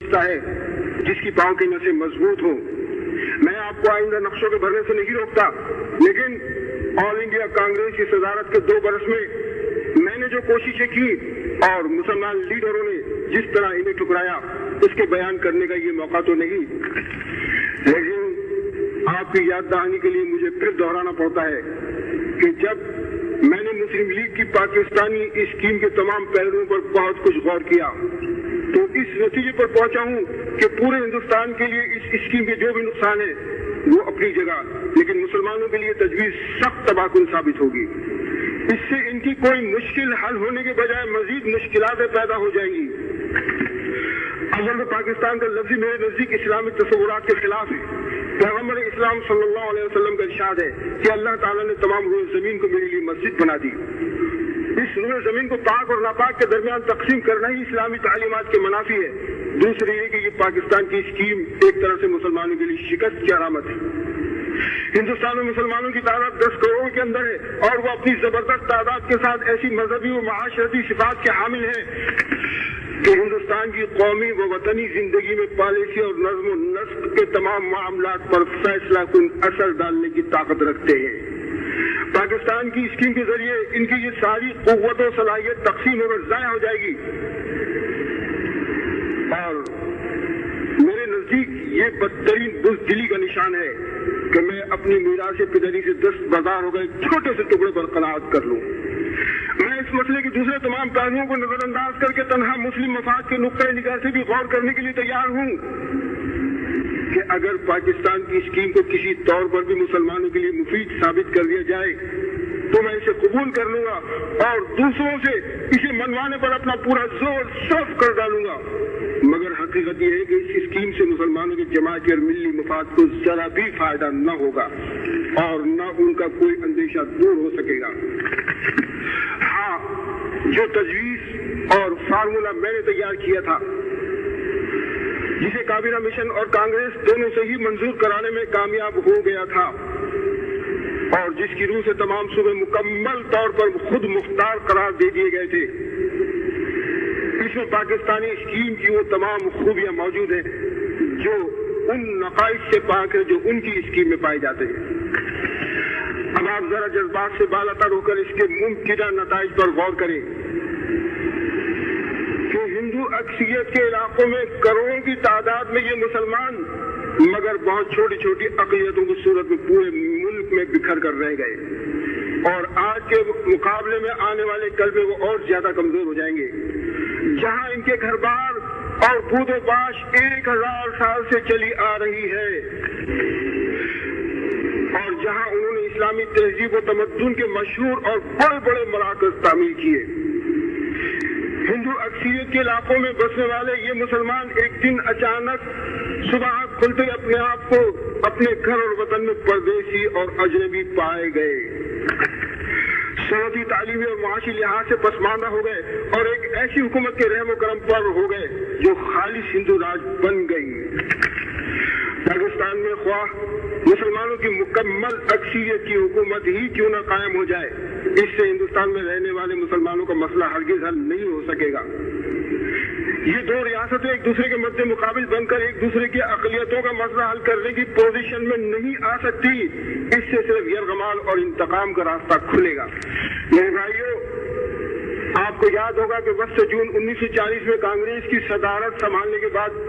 है जिसकी पांव की नसें मजबूत हों। मैं आपको आइंदा नक्शों के भरने से नहीं रोकता, लेकिन ऑल इंडिया कांग्रेस की सदारत के 2 बरस में मैंने जो कोशिशें की और मुसलमान लीडरों ने जिस तरह इन्हें ठुकराया, इसके बयान करने का ये मौका तो नहीं, लेकिन आपकी याद दहानी के लिए मुझे फिर दोहराना पड़ता है कि जब मैंने मुस्लिम लीग की पाकिस्तानी स्कीम के तमाम पहलुओं पर बहुत कुछ गौर किया तो इस नतीजे पर पहुंचा हूं कि पूरे हिंदुस्तान के लिए इस स्कीम के जो भी नुकसान है वो अपनी जगह, लेकिन मुसलमानों के लिए तजवीज सख्त तबाहकुन साबित होगी। इससे इनकी कोई मुश्किल हल होने के बजाय मजीद मुश्किलातें पैदा हो जाएंगी। अव्वल तो पाकिस्तान का लफ्ज़ मेरे नजदीक इस्लामिक तस्वुरात के खिलाफ है। पैगम्बर इस्लाम सल्लल्लाहु अलैहि वसल्लम का इरशाद है कि अल्लाह ताला ने तमाम रोज़ जमीन को मेरे लिए मस्जिद बना दी। इस रोज़ जमीन को पाक और नापाक के दरमियान तकसीम करना ही इस्लामी तालीमात के मुनाफी है। दूसरी ये कि ये पाकिस्तान की स्कीम एक तरह से मुसलमानों के लिए शिकस्त की अलामत है। हिंदुस्तान में मुसलमानों की तादाद 10 करोड़ के अंदर है और वो अपनी जबरदस्त तादाद के साथ ऐसी मजहबी और माशरती सिफात के हामिल है कि हिंदुस्तान की कौमी व वतनी जिंदगी में पॉलिसी और नज्म व नस्क के तमाम मामलात पर फैसला कुन असर डालने की ताकत रखते हैं। पाकिस्तान की स्कीम के जरिए इनकी ये सारी कुव्वत और सलाहियत तकसीम होकर ज़ाया हो जाएगी और मेरे नजदीक ये बदतरीन बुज़दिली का निशान है कि मैं अपनी मीरास पिदरी से दस्तबरदार हो गए छोटे से टुकड़े पर कनाअत कर लूं। मैं इस मसले के दूसरे तमाम पहलुओं को नजरअंदाज करके तन्हा मुस्लिम मफाद के नुक्ते निगाह से भी गौर करने के लिए तैयार हूं कि अगर पाकिस्तान की स्कीम को किसी तौर पर भी मुसलमानों के लिए मुफीद साबित कर दिया जाए तो मैं इसे कबूल कर लूंगा और दूसरों से इसे मनवाने पर अपना पूरा जोर सर्फ कर डालूंगा। मगर हकीकत यह है कि इस स्कीम से मुसलमानों के जमाती और मिली मफाद को जरा भी फायदा न होगा और न उनका कोई अंदेशा दूर हो सकेगा। हाँ, जो तजवीज और फार्मूला मैंने तैयार किया था, जिसे काबीना मिशन और कांग्रेस दोनों से ही मंजूर कराने में कामयाब हो गया था और जिसकी रूह से तमाम सूबे मुकम्मल तौर पर खुद मुख्तार करार दे दिए गए थे, इसमें पाकिस्तानी स्कीम की वो तमाम खूबियां मौजूद हैं जो उन नकाइश से पाक है जो उनकी स्कीम में पाए जाते हैं। अब आप जरा जज्बात से बालातर होकर इसके मुमकिन नताइज पर गौर करें कि हिंदू अक्सरियत के इलाकों में करोड़ों की तादाद में ये मुसलमान मगर बहुत छोटी छोटी अक़लियतों की सूरत में पूरे मुल्क में बिखर कर रह गए और आज के मुकाबले में आने वाले कल में वो और ज्यादा कमजोर हो जाएंगे। जहां इनके घर बार और बूदो बाश 1000 साल से चली आ रही है और जहां उन्होंने इस्लामी तहजीब व तमद्दुन के मशहूर और बड़े बड़े मराकज़ तामीर किए, हिंदू अक्सरियत के इलाकों में बसने वाले ये मुसलमान एक दिन अचानक सुबह खुलते अपने आप को अपने घर और वतन में परदेसी और अजनबी पाए गए, सनती तालीमी और माशी लिहाज से पसमानदा हो गए और एक ऐसी हुकूमत के रहम करम पर हो गए जो खालिस हिंदू राज बन गई। पाकिस्तान में ख्वाह मुसलमानों की मुकम्मल अक्सरियत की हुकूमत ही क्यों न कायम हो जाए, इससे हिंदुस्तान में रहने वाले मुसलमानों का मसला हरगिज हल नहीं हो सकेगा। ये 2 रियासतें एक दूसरे के मध्य मुकाबिल बनकर एक दूसरे की अक़लियतों का मसला हल करने की पोजीशन में नहीं आ सकती। इससे सिर्फ यरगमाल और इंतकाम का रास्ता खुलेगा। मेरे भाइयों, आपको याद होगा कि 10 जून 1940 में कांग्रेस की सदारत संभालने के बाद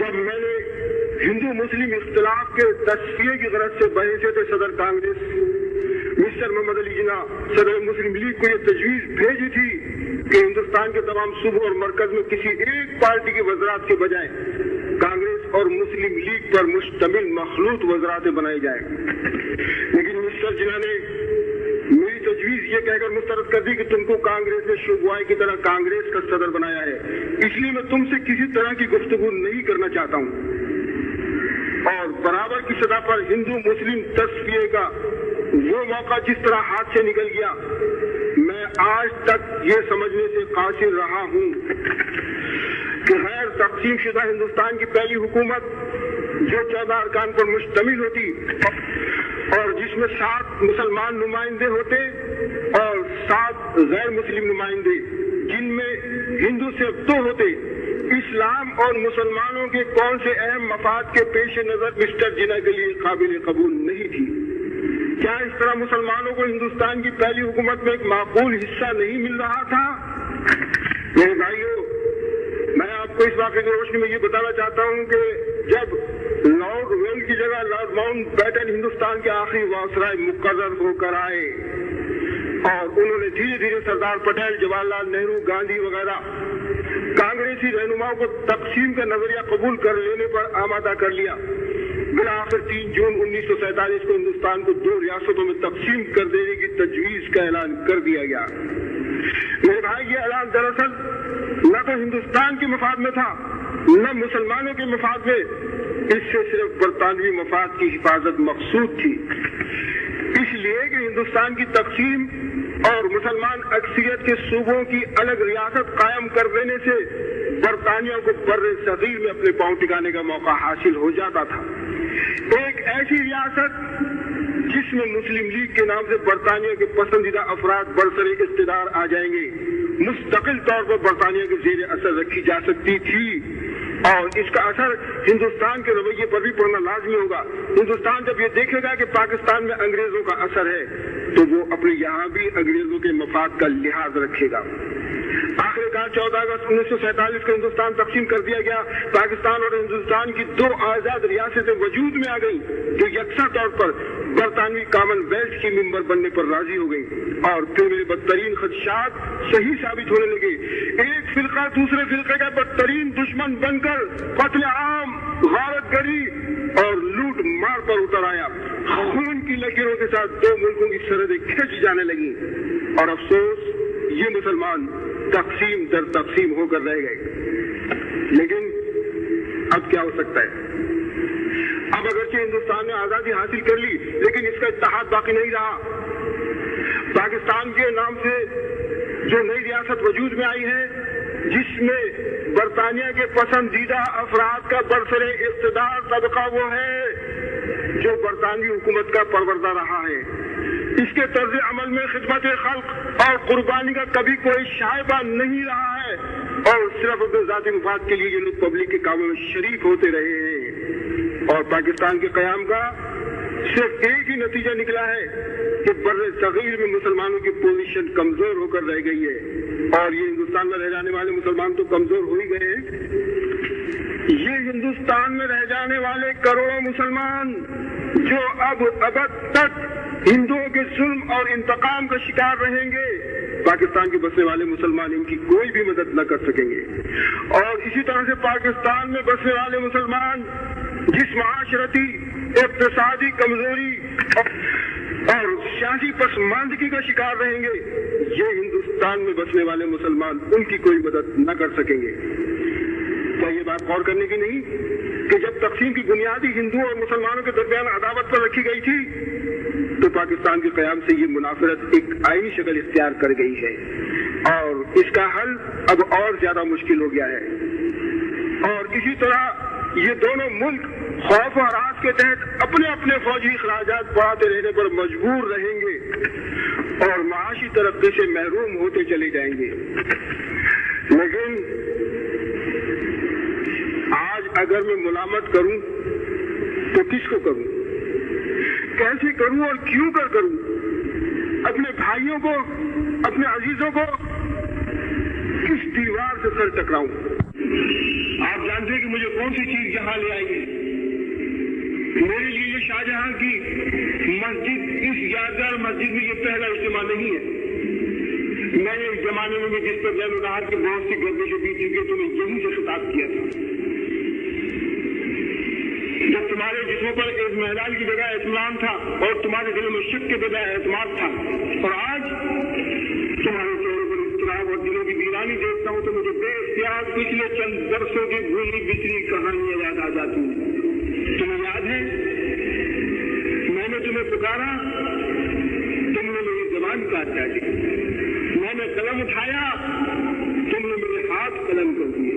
जब मैंने हिंदू मुस्लिम इख्तिलाफ के तस्फिये की गरज से बहैसियत सदर कांग्रेस मिस्टर मोहम्मद अली जिन्ना सदर मुस्लिम लीग को ये तजवीज भेजी थी कि हिंदुस्तान के तमाम सूबों और मरकज में किसी एक पार्टी की वज़रात के बजाय कांग्रेस और मुस्लिम लीग पर मुश्तमिल मखलूत वज़रातें बनाई जाए, लेकिन मिस्टर जिन्ना ने मेरी तजवीज ये कहकर मुस्तरद कर दी कि तुमको कांग्रेस ने शुगवाई की तरह कांग्रेस का सदर बनाया है, इसलिए मैं तुमसे किसी तरह की गुफ्तगू नहीं करना चाहता हूँ और बराबर की सतह पर हिंदू मुस्लिम तस्फिये का वो मौका जिस तरह हाथ से निकल गया, मैं आज तक ये समझने से कासिर रहा हूँ कि गैर तक़सीम शुदा हिंदुस्तान की पहली हुकूमत जो 14 अरकान पर मुश्तमिल होती और जिसमें 7 मुसलमान नुमाइंदे होते और 7 गैर मुस्लिम नुमाइंदे, जिनमें हिंदू सिर्फ दो होते, इस्लाम और मुसलमानों के कौन से अहम मफाद के पेश नजर मिस्टर जिना के लिए काबिल कबूल नहीं थी? क्या इस तरह मुसलमानों को हिंदुस्तान की पहली हुकूमत में एक माकूल हिस्सा नहीं मिल रहा था? मेरे भाइयों, मैं आपको इस वाक़े की रोशनी में ये बताना चाहता हूँ कि जब लॉर्ड वेल की जगह लॉर्ड माउंट बैटन हिंदुस्तान के आखिरी वासराय मुकर्रर होकर आए और उन्होंने धीरे धीरे सरदार पटेल, जवाहरलाल नेहरू, गांधी वगैरह कांग्रेसी रहनुमाओं को तकसीम का नजरिया कबूल कर लेने पर आमादा कर लिया। बिला आखिर 3 जून 1947 को हिंदुस्तान को 2 रियासतों में तकसीम कर देने की तजवीज का ऐलान कर दिया गया। मेरे भाई, ये ऐलान दरअसल न तो हिंदुस्तान के मफाद में था न मुसलमानों के मफाद में, इससे सिर्फ बरतानवी मफाद की हिफाजत मकसूद थी। इसलिए कि हिंदुस्तान की तकसीम और मुसलमान अक्सरियत के सूबों की अलग रियासत कायम कर देने से बरतानिया को बर्रे सगीर में अपने पांव टिकाने का मौका हासिल हो जाता था। एक ऐसी रियासत जिसमें मुस्लिम लीग के नाम से बरतानिया के पसंदीदा अफराद बरसरे इख्तिदार आ जाएंगे, मुस्तकिल तौर पर बरतानिया के जेर असर रखी जा सकती थी और इसका असर हिंदुस्तान के रवैये पर भी पड़ना लाजमी होगा। हिंदुस्तान जब ये देखेगा कि पाकिस्तान में अंग्रेजों का असर है तो वो अपने यहाँ भी अंग्रेजों के मफाद का लिहाज रखेगा। आखिरकार 14 अगस्त 1947 को हिंदुस्तान तकसीम कर दिया गया। पाकिस्तान और हिंदुस्तान की 2 आजाद रियासतें वजूद में आ गई जो यकसा तौर पर बरतानवी कॉमनवेल्थ की मेंबर बनने पर राजी हो गई और फिर मेरे बदतरीन खदशात सही साबित होने लगे। एक फिल्का दूसरे फिल्के का बदतरीन दुश्मन बनकर कत्ल आम, गारतगरी और लूट मार पर उतर आया। खून की लकीरों के साथ 2 मुल्कों की सरहदें खिंच जाने लगी और अफसोस ये मुसलमान तकसीम दर तकसीम होकर रह गए। लेकिन अब क्या हो सकता है? अब अगरचे हिंदुस्तान ने आजादी हासिल कर ली लेकिन इसका इत्तेहाद बाकी नहीं रहा। पाकिस्तान के नाम से जो नई रियासत वजूद में आई है जिसमें बरतानिया के पसंदीदा अफराद का बरसरे इख्तिदार तबका वो है जो बरतानवी हुकूमत का परवरदा रहा है। इसके तर्ज अमल में खिदमत खल्क और कुर्बानी का कभी कोई शायबा नहीं रहा है और सिर्फ अपने जाती मुफाद के लिए ये लोग पब्लिक के कामों में शरीक होते रहे हैं। और पाकिस्तान के कयाम का सिर्फ एक ही नतीजा निकला है कि बर्रे सगीर में मुसलमानों की पोजीशन कमजोर होकर रह गई है और ये हिंदुस्तान में रह जाने वाले मुसलमान तो कमजोर हो ही गए हैं। ये हिंदुस्तान में रह जाने वाले करोड़ों मुसलमान जो अब तक हिंदुओं के जुल्म और इंतकाम का शिकार रहेंगे, पाकिस्तान के बसने वाले मुसलमान इनकी कोई भी मदद न कर सकेंगे। और इसी तरह से पाकिस्तान में बसने वाले मुसलमान जिस माशरती, इक़्तिसादी कमजोरी और सियासी पसमानदगी का शिकार रहेंगे, ये हिंदुस्तान में बसने वाले मुसलमान उनकी कोई मदद न कर सकेंगे। क्या ये बात गौर करने की नहीं कि जब तकसीम की बुनियादी हिंदुओं और मुसलमानों के दरमियान अदावत पर रखी गई थी तो पाकिस्तान के कयाम से ये मुनाफरत एक आईनी शक्ल इख्तियार कर गई है और इसका हल अब और ज्यादा मुश्किल हो गया है। और इसी तरह ये दोनों मुल्क खौफ और हरास के तहत अपने अपने फौजी खराजात बढ़ाते रहने पर मजबूर रहेंगे और माशी तरक्की से महरूम होते चले जाएंगे। लेकिन आज अगर मैं मुलामत करूं तो किसको करूं, कैसे करूं और क्यों करूं? अपने भाइयों को, अपने अजीजों को किस दीवार से सर टकराऊं? आप जानते हैं कि मुझे कौन सी चीज यहाँ ले आएगी? मेरे लिए ये शाहजहां की मस्जिद, इस यादगार मस्जिद में ये पहला इज्तिमा नहीं है। मैंने इस जमाने में जिस पर जैन उदाहर की बहुत सी गर्दिशें बीत चुकी तो मैं यहीं से खिताब किया था। जब तुम्हारे जिस्मों पर इज़्मिनान की बजाय इत्मीनान था और तुम्हारे दिलों में शक के बजाय एतमाद था, और आज तुम्हारे चेहरे पर इज़्तिराब और दिलों की वीरानी देखता हूँ तो मुझे बेइख्तियार पिछले चंद बरसों की भूली बिछड़ी कहानियां याद आ जाती हैं। तुम्हें याद है मैंने तुम्हें पुकारा, तुमने मेरी ज़बान काट डाली। मैंने कलम उठाया, तुमने मेरे हाथ कलम कर दिए।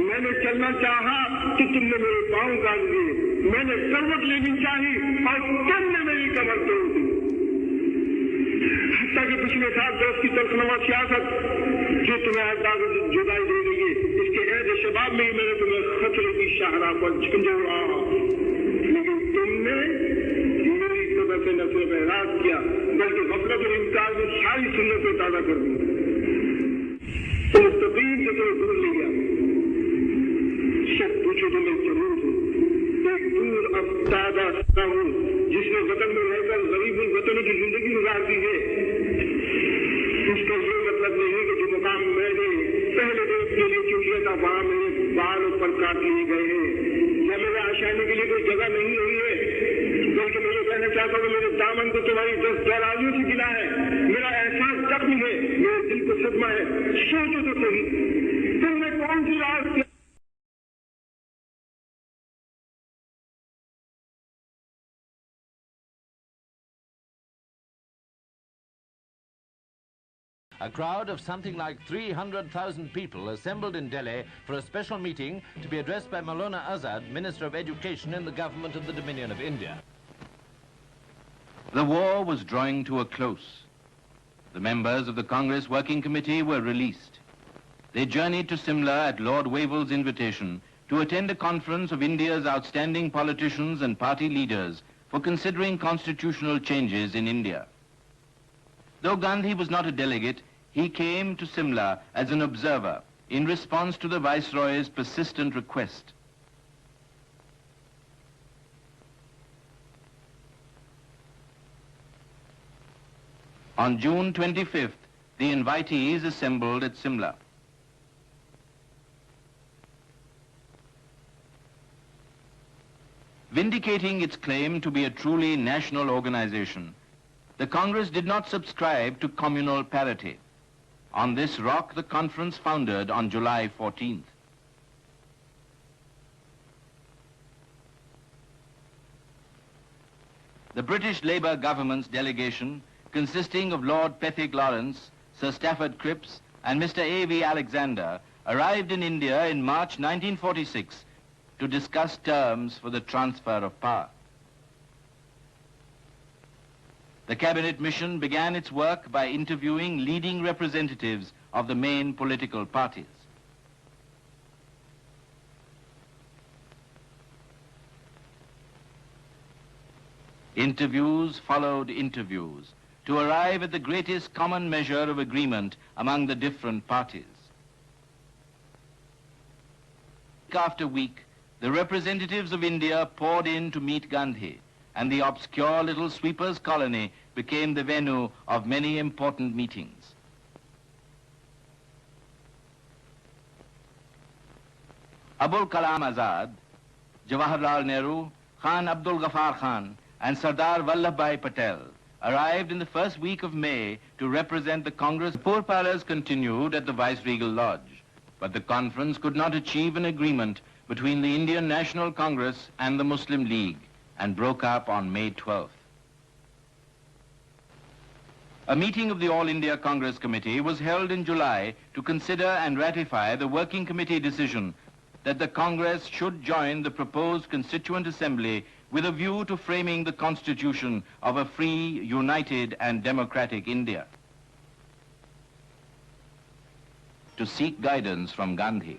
मैंने चलना चाहा तो तुमने मेरे पांव काट दिए। मैंने करवट लेनी चाही और तुमने मेरी कमर तोड़ दी। हत्ता कि पिछले 7 बरस की तलखनुमा सियासत जो तुम्हें अंदाज़ जुदाई दे रही है, इसके ऐद शबाब में ही मैंने तुम्हें खतरे की शाहराह पर झंझोड़ा, लेकिन तुमने मेरी तरफ से न सिर्फ एराज किया बल्कि गफलत और इनकार में सारी सुन्नतें ताज़ा कर दी। मुस्तकीम से तुम्हें दूर ले गया। सब पूछो तो मैं जरूर हूँ, एक दूर अफ्तादा हूँ जिसने वतन में रहकर गरीबुल वतनों की जिंदगी गुजार दी है। इसका ये मतलब नहीं है कि जो मुकाम मैंने पहले दिन के लिए चुन लिया था वहां मेरे बाल ऊपर काट लिए गए हैं या मेरे आशाने के लिए कोई जगह नहीं रही है, बल्कि मैं ये कहना चाहता हूँ मेरे दामन को तुम्हारी 10 दराजियों से गिला है। मेरा एहसास जख्म है, मेरे दिल को सदमा है। सोचो तो सही, तुमने कौन सी रात किया? A crowd of something like 300,000 people assembled in Delhi for a special meeting to be addressed by MAULANA AZAD, Minister of Education in the government of the Dominion of India. The war was drawing to a close. The members of the Congress Working Committee were released. They journeyed to Simla at Lord Wavell's invitation to attend a conference of India's outstanding politicians and party leaders for considering constitutional changes in India. Though Gandhi was not a delegate, he came to Simla as an observer in response to the Viceroy's persistent request. On June 25th, the invitees assembled at Simla. Vindicating its claim to be a truly national organization, the Congress did not subscribe to communal parity. On this rock, the conference foundered on July 14th. The British Labour government's delegation, consisting of Lord Pethick Lawrence, Sir Stafford Cripps, and Mr. A.V. Alexander, arrived in India in March 1946 to discuss terms for the transfer of power. The cabinet mission began its work by interviewing leading representatives of the main political parties. Interviews followed interviews to arrive at the greatest common measure of agreement among the different parties. Week after week, the representatives of India poured in to meet Gandhi, and the obscure little sweepers' colony became the venue of many important meetings. Abul Kalam Azad, Jawaharlal Nehru, Khan Abdul Ghaffar Khan, and Sardar Vallabhbhai Patel arrived in the first week of May to represent the Congress. The pourparlers continued at the Viceregal Lodge, but the conference could not achieve an agreement between the Indian National Congress and the Muslim League, and broke up on May 12th. A meeting of the All India Congress Committee was held in July to consider and ratify the Working Committee decision that the Congress should join the proposed Constituent Assembly with a view to framing the constitution of a free, united and democratic India. To seek guidance from Gandhi.